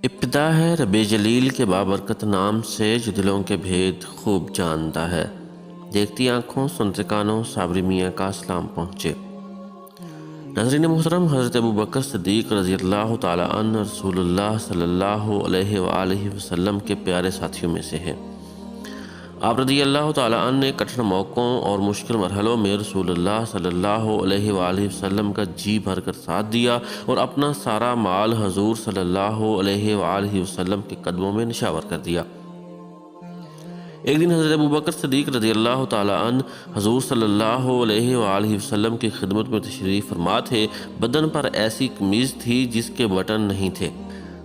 ابتدا ہے رب جلیل کے بابرکت نام سے جو دلوں کے بھید خوب جانتا ہے۔ دیکھتی آنکھوں سنتے کانوں صابری میاں کا سلام پہنچے۔ ناظرین محترم، حضرت ابوبکر صدیق رضی اللہ تعالیٰ عنہ رسول اللہ صلی اللہ علیہ وآلہ وسلم کے پیارے ساتھیوں میں سے ہیں۔ آپ رضی اللہ تعالیٰ عنہ نے کٹھن موقعوں اور مشکل مرحلوں میں رسول اللہ صلی اللہ علیہ وآلہ وسلم کا جی بھر کر ساتھ دیا اور اپنا سارا مال حضور صلی اللہ علیہ وآلہ وسلم کے قدموں میں نشاور کر دیا۔ ایک دن حضرت ابوبکر صدیق رضی اللہ تعالیٰ عنہ حضور صلی اللہ علیہ وآلہ وسلم کی خدمت میں تشریف فرما تھے۔ بدن پر ایسی قمیض تھی جس کے بٹن نہیں تھے،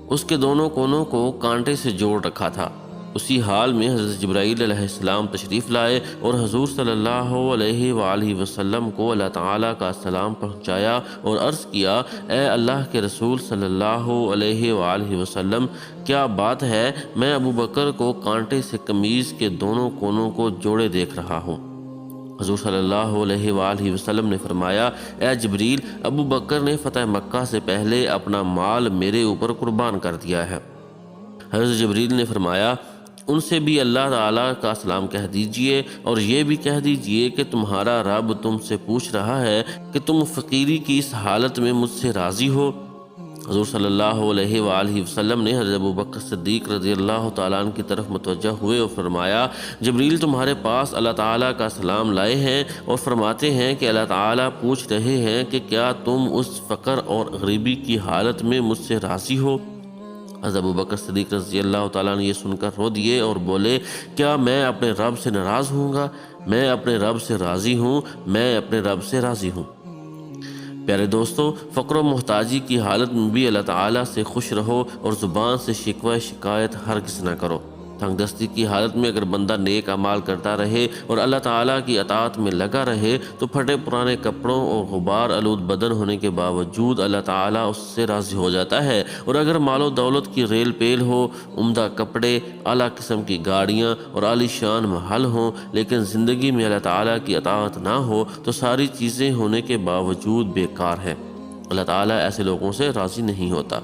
اس کے دونوں کونوں کو کانٹے سے جوڑ رکھا تھا۔ اسی حال میں حضرت جبرائیل علیہ السلام تشریف لائے اور حضور صلی اللہ علیہ وآلہ وسلم کو اللہ تعالیٰ کا سلام پہنچایا اور عرض کیا، اے اللہ کے رسول صلی اللہ علیہ وآلہ وسلم، کیا بات ہے؟ میں ابوبکر کو کانٹے سے قمیض کے دونوں کونوں کو جوڑے دیکھ رہا ہوں۔ حضور صلی اللہ علیہ وآلہ وسلم نے فرمایا، اے جبریل، ابوبکر نے فتح مکہ سے پہلے اپنا مال میرے اوپر قربان کر دیا ہے۔ حضرت جبریل نے فرمایا، ان سے بھی اللہ تعالیٰ کا سلام کہہ دیجئے اور یہ بھی کہہ دیجئے کہ تمہارا رب تم سے پوچھ رہا ہے کہ تم فقیری کی اس حالت میں مجھ سے راضی ہو۔ حضور صلی اللہ علیہ وآلہ وسلم نے حضرت ابوبکر صدیق رضی اللہ تعالیٰ عنہ کی طرف متوجہ ہوئے اور فرمایا، جبریل تمہارے پاس اللہ تعالیٰ کا سلام لائے ہیں اور فرماتے ہیں کہ اللہ تعالیٰ پوچھ رہے ہیں کہ کیا تم اس فقر اور غریبی کی حالت میں مجھ سے راضی ہو؟ حضرت ابوبکر صدیق رضی اللہ تعالیٰ نے یہ سن کر رو دیے اور بولے، کیا میں اپنے رب سے ناراض ہوں گا؟ میں اپنے رب سے راضی ہوں، میں اپنے رب سے راضی ہوں۔ پیارے دوستو، فقر و محتاجی کی حالت میں بھی اللہ تعالیٰ سے خوش رہو اور زبان سے شکوہ شکایت ہرگز نہ کرو۔ تنگ دستی کی حالت میں اگر بندہ نیک اعمال کرتا رہے اور اللہ تعالیٰ کی اطاعت میں لگا رہے تو پھٹے پرانے کپڑوں اور غبار آلود بدن ہونے کے باوجود اللہ تعالیٰ اس سے راضی ہو جاتا ہے۔ اور اگر مال و دولت کی ریل پیل ہو، عمدہ کپڑے، اعلیٰ قسم کی گاڑیاں اور عالی شان محل ہوں، لیکن زندگی میں اللہ تعالیٰ کی اطاعت نہ ہو تو ساری چیزیں ہونے کے باوجود بیکار ہے۔ اللہ تعالیٰ ایسے لوگوں سے راضی نہیں ہوتا۔